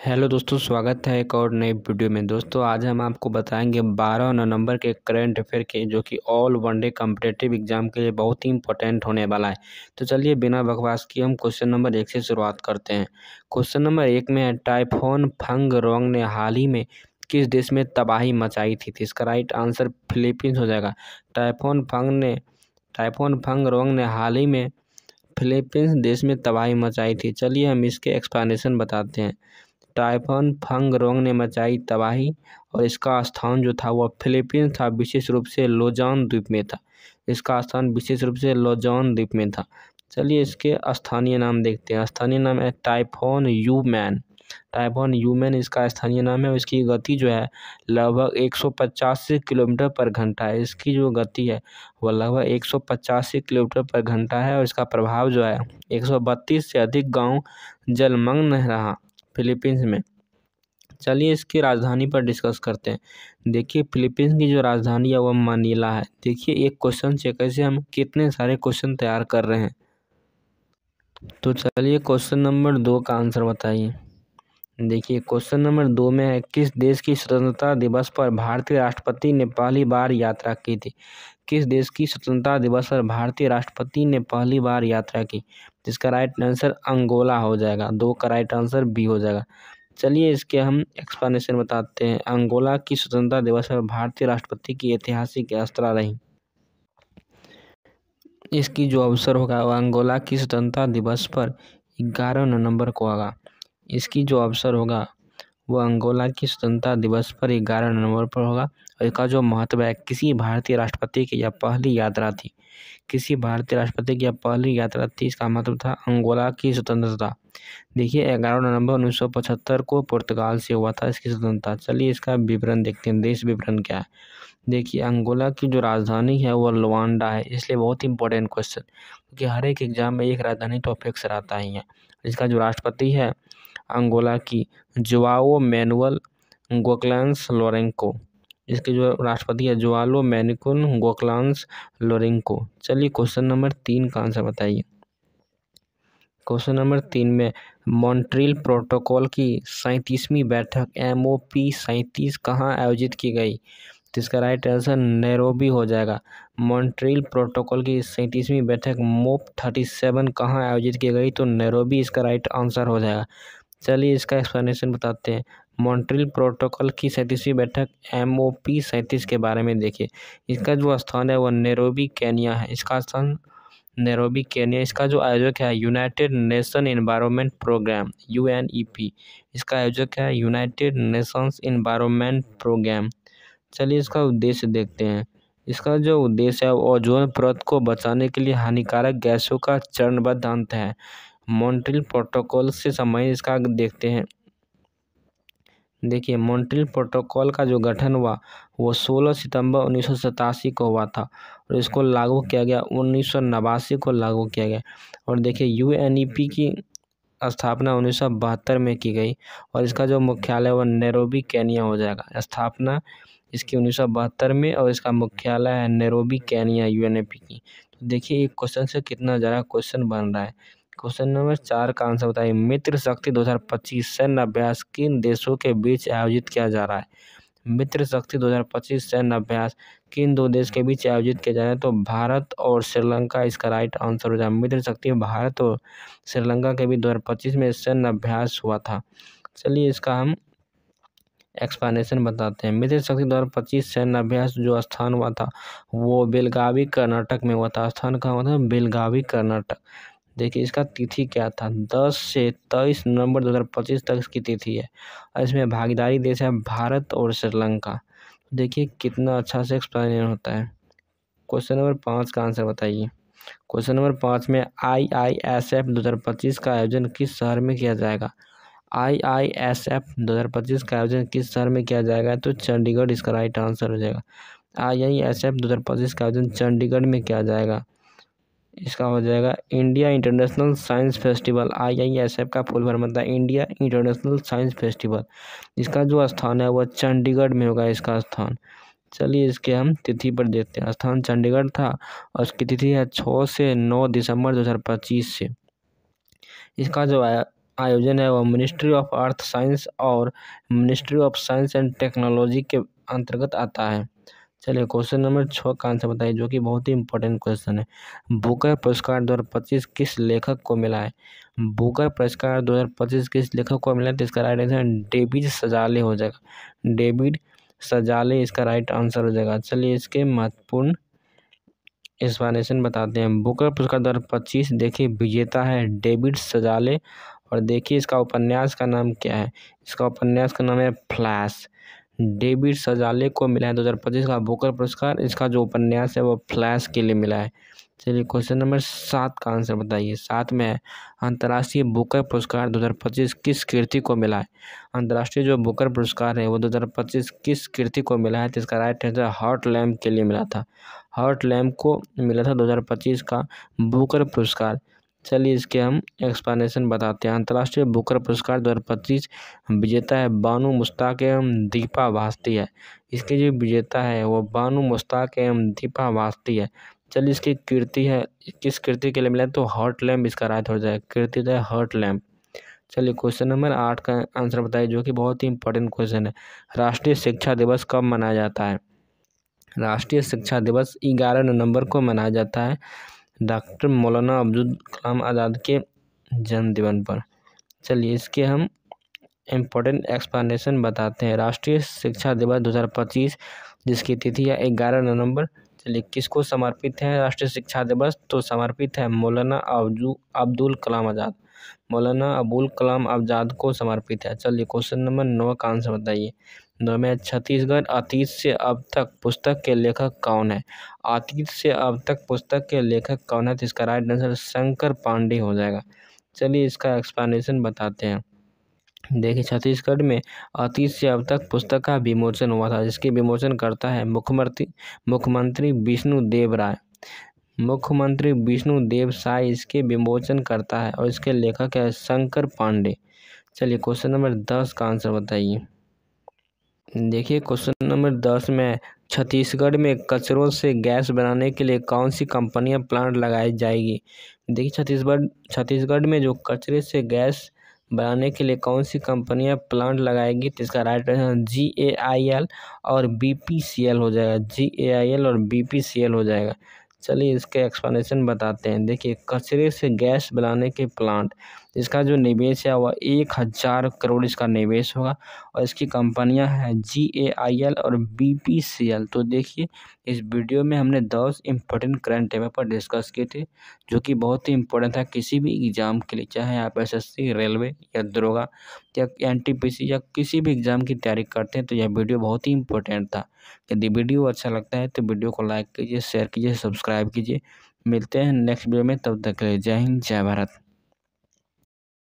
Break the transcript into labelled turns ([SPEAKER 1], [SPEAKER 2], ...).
[SPEAKER 1] Hello दोस्तों, स्वागत है एक और नई वीडियो में। दोस्तों आज हम आपको बताएंगे 12 नवंबर के करंट अफेयर के, जो कि ऑल वनडे कॉम्पिटिटिव एग्जाम के लिए बहुत ही इंपॉर्टेंट होने वाला है। तो चलिए बिना बकवास किए हम क्वेश्चन नंबर 1 से शुरुआत करते हैं। क्वेश्चन नंबर 1 में है, टाइफोन फंगरोंग ने हाल ही में किस देश में तबाही मचाई थी? तो इसका राइट आंसर फिलीपींस हो जाएगा। टाइफोन फंगरोंग ने हाल ही में फिलीपींस देश में तबाही मचाई थी। चलिए हम इसके एक्सप्लेनेशन बताते हैं। टाइफन फंगरोंग ने मचाई तबाही और इसका स्थान जो था वह फिलीपींस था, विशेष रूप से लुजान द्वीप में था। इसका स्थान विशेष रूप से लुजान द्वीप में था। चलिए इसके स्थानीय नाम देखते हैं। स्थानीय नाम है टाइफोन यूमैन। टाइफोन यूमैन इसका स्थानीय नाम है और इसकी गति जो है लगभग 185 किलोमीटर पर घंटा है। इसकी जो गति है वह लगभग 185 किलोमीटर पर घंटा है और इसका प्रभाव जो है 132 से अधिक गांव जलमग्न रहा फिलीपींस में। चलिए इसकी राजधानी पर डिस्कस करते हैं। देखिए फिलीपींस की जो राजधानी है वह मनीला है। देखिए एक क्वेश्चन से कैसे हम कितने सारे क्वेश्चन तैयार कर रहे हैं। तो चलिए क्वेश्चन नंबर 2 का आंसर बताइए। देखिए क्वेश्चन नंबर 2 में है, किस देश की स्वतंत्रता दिवस पर भारतीय राष्ट्रपति ने पहली बार यात्रा की थी? किस देश की स्वतंत्रता दिवस पर भारतीय राष्ट्रपति ने पहली बार यात्रा की? जिसका राइट आंसर अंगोला हो जाएगा। 2 का राइट आंसर बी हो जाएगा। चलिए इसके हम एक्सप्लेनेशन बताते हैं। अंगोला की स्वतंत्रता दिवस पर भारतीय राष्ट्रपति की ऐतिहासिक यात्रा रही। इसकी जो अवसर होगा वह अंगोला की स्वतंत्रता दिवस पर 11 नवंबर को होगा। इसकी जो अवसर होगा वह अंगोला की स्वतंत्रता दिवस पर 11 नवंबर पर होगा। और इसका जो महत्व है, किसी भारतीय राष्ट्रपति की यह पहली यात्रा थी। किसी भारतीय राष्ट्रपति की यह पहली यात्रा थी। इसका मतलब था अंगोला की स्वतंत्रता। देखिए 11 नवंबर 1975 को पुर्तगाल से हुआ था इसकी स्वतंत्रता। चलिए इसका विवरण देखते हैं, देश विवरण क्या है। देखिए अंगोला की जो राजधानी है वह लुआंडा है, इसलिए बहुत इंपॉर्टेंट क्वेश्चन, क्योंकि हर एक एग्जाम में एक राजधानी तो फिक्स रहता ही है। इसका जो राष्ट्रपति है अंगोला की जोआओ मैनुअल गोक्लांस लोरेंको। इसके जो राष्ट्रपति है जोआलो मैनिकुन गोक्लांस लोरेंको। चलिए क्वेश्चन नंबर 3 का आंसर बताइए। क्वेश्चन नंबर 3 में मॉन्ट्रियल प्रोटोकॉल की 37वीं बैठक MOP 37 कहाँ आयोजित की गई? तो इसका राइट आंसर नैरोबी हो जाएगा। मॉन्ट्रियल प्रोटोकॉल की 37वीं बैठक MOP 37 कहाँ आयोजित की गई? तो नैरोबी इसका राइट आंसर हो जाएगा। चलिए इसका एक्सप्लेनेशन बताते हैं। मॉन्ट्रियल प्रोटोकॉल की 37वीं बैठक MOP 37 के बारे में देखिए। इसका जो स्थान है वह नैरोबी केन्या है। इसका स्थान नैरोबी केन्या। इसका जो आयोजक है United Nation Environment Programme UNEP। इसका आयोजक है यूनाइटेड नेशंस एनवायरनमेंट प्रोग्राम। चलिए इसका उद्देश्य देखते हैं। इसका जो उद्देश्य है ओजोन परत को बचाने के लिए हानिकारक गैसों का चरणबद्ध अंत है। मॉन्ट्रियल प्रोटोकॉल से संबंधित इसका देखते हैं। देखिए मॉन्ट्रियल प्रोटोकॉल का जो गठन हुआ वो 16 सितंबर 1987 को हुआ था और इसको लागू किया गया 1989 को लागू किया गया। और देखिए UNEP की स्थापना 1972 में की गई और इसका जो मुख्यालय वह नैरोबी केन्या हो जाएगा। स्थापना इसकी 1972 में और इसका मुख्यालय है नैरोबी केन्या UNEP की। तो देखिए एक क्वेश्चन से कितना ज़्यादा क्वेश्चन बन रहा है। क्वेश्चन नंबर 4 का आंसर बताइए। मित्र शक्ति 2025 सैन्य अभ्यास किन देशों के बीच आयोजित किया जा रहा है? मित्र शक्ति 2025 सैन्य अभ्यास किन 2 देश के बीच आयोजित किया जा रहा है? तो भारत और श्रीलंका इसका राइट आंसर हो जाएगा। मित्र शक्ति भारत और श्रीलंका के बीच 2025 में सैन्य अभ्यास हुआ था। चलिए इसका हम एक्सप्लेनेशन बताते हैं। मित्र शक्ति 2025 सैन्य अभ्यास जो स्थान हुआ था वो बेलगावी कर्नाटक में हुआ था। स्थान कहाँ हुआ था? बेलगावी कर्नाटक। देखिए इसका तिथि क्या था? 10 से 23 नवंबर 2025 तक इसकी तिथि है और इसमें भागीदारी देश है भारत और श्रीलंका। देखिए कितना अच्छा से एक्सप्लेन होता है। क्वेश्चन नंबर 5 का आंसर बताइए। क्वेश्चन नंबर 5 में IISF 2025 का आयोजन किस शहर में किया जाएगा? IISF 2025 का आयोजन किस शहर में किया जाएगा? तो चंडीगढ़ इसका राइट आंसर हो जाएगा। IISF 2025 का आयोजन चंडीगढ़ में किया जाएगा। इसका हो जाएगा India international science festival. IISF का फुल फॉर्म होता है इंडिया इंटरनेशनल साइंस फेस्टिवल। इसका जो स्थान है वह चंडीगढ़ में होगा इसका स्थान। चलिए इसके हम तिथि पर देखते हैं। स्थान चंडीगढ़ था और इसकी तिथि है 6 से 9 दिसंबर 2025 से। इसका जो आयोजन है वह मिनिस्ट्री ऑफ अर्थ साइंस और ministry of science and technology के अंतर्गत आता है। चलिए क्वेश्चन नंबर 6 का आंसर बताइए, जो कि बहुत ही इंपॉर्टेंट क्वेश्चन है। बुकर पुरस्कार 2025 किस लेखक को मिला है? बुकर पुरस्कार 2025 किस लेखक को मिला है? तो इसका राइट आंसर डेविड सजाले हो जाएगा। डेविड सजाले इसका राइट आंसर हो जाएगा। चलिए इसके महत्वपूर्ण एक्सप्लेनेशन बताते हैं। बुकर पुरस्कार 2025 देखिए विजेता है डेविड सजाले, और देखिए इसका उपन्यास का नाम क्या है? इसका उपन्यास का नाम है फ्लैश। डेविड सजाले को मिला है 2025 का बुकर पुरस्कार। इसका जो उपन्यास है वो फ्लैश के लिए मिला है। चलिए क्वेश्चन नंबर 7 का आंसर बताइए। 7 में है अंतर्राष्ट्रीय बुकर पुरस्कार 2025 किस कृति को मिला है? अंतर्राष्ट्रीय जो बुकर पुरस्कार है वो 2025 किस कृति को मिला है? तो इसका राइट आंसर हॉट लैम्प के लिए मिला था। हॉट लैम्प को मिला था 2025 का बुकर पुरस्कार। चलिए इसके हम एक्सप्लेनेशन बताते हैं। अंतर्राष्ट्रीय बुकर पुरस्कार 2025 विजेता है बानू मुश्ताक एवं दीपा वास्ती है। इसके जो विजेता है वो बानू मुश्ताक एवं दीपा वास्ती है। चलिए इसकी कीर्ति है, किस कीर्ति के लिए मिला है? तो हॉट लैम्प इसका राइट हो जाएगा। कीर्ति है हॉट लैम्प। चलिए क्वेश्चन नंबर 8 का आंसर बताइए, जो कि बहुत ही इंपॉर्टेंट क्वेश्चन है। राष्ट्रीय शिक्षा दिवस कब मनाया जाता है? राष्ट्रीय शिक्षा दिवस 11 नवंबर को मनाया जाता है, डॉक्टर मौलाना अब्दुल कलाम आज़ाद के जन्मदिन पर। चलिए इसके हम इम्पोर्टेंट एक्सप्लेनेशन बताते हैं। राष्ट्रीय शिक्षा दिवस 2025 जिसकी तिथि है 11 नवंबर। चलिए किसको समर्पित है राष्ट्रीय शिक्षा दिवस? तो समर्पित है मौलाना अब्दुल कलाम आज़ाद। मौलाना अबुल कलाम आज़ाद को समर्पित है। चलिए क्वेश्चन नंबर 9 का आंसर बताइए। 9 में छत्तीसगढ़ अतीत से अब तक पुस्तक के लेखक कौन है? अतीत से अब तक पुस्तक के लेखक कौन है? तो इसका राइट आंसर शंकर पांडे हो जाएगा। चलिए इसका एक्सप्लेनेशन बताते हैं। देखिए छत्तीसगढ़ में अतीत से अब तक पुस्तक का विमोचन हुआ था, जिसके विमोचन करता है मुख्यमंत्री विष्णुदेव राय। मुख्यमंत्री विष्णुदेव साय इसके विमोचन करता है, और इसके लेखक है शंकर पांडे। चलिए क्वेश्चन नंबर 10 का आंसर बताइए। देखिए क्वेश्चन नंबर 10 में छत्तीसगढ़ में कचरों से गैस बनाने के लिए कौन सी कंपनियां प्लांट लगाई जाएगी? देखिए छत्तीसगढ़ में जो कचरे से गैस बनाने के लिए कौन सी कंपनियां प्लांट लगाएगी? तो इसका राइट आंसर GAIL और BPCL हो जाएगा। GAIL और BPCL हो जाएगा। चलिए इसके एक्सप्लेनेशन बताते हैं। देखिए कचरे से गैस बनाने के प्लांट, इसका जो निवेश है वह 1000 करोड़ इसका निवेश होगा, और इसकी कंपनियां हैं GAIL और BPCL। तो देखिए इस वीडियो में हमने 10 इम्पोर्टेंट करंट अफेयर पर डिस्कस किए थे, जो कि बहुत ही इंपॉर्टेंट था किसी भी एग्जाम के लिए, चाहे आप SSC, रेलवे या दरोगा या NTPC या किसी भी एग्जाम की तैयारी करते हैं, तो यह वीडियो बहुत ही इंपॉर्टेंट था। यदि वीडियो अच्छा लगता है तो वीडियो को लाइक कीजिए, शेयर कीजिए, सब्सक्राइब कीजिए। मिलते हैं नेक्स्ट वीडियो में, तब तक के लिए जय हिंद, जय भारत।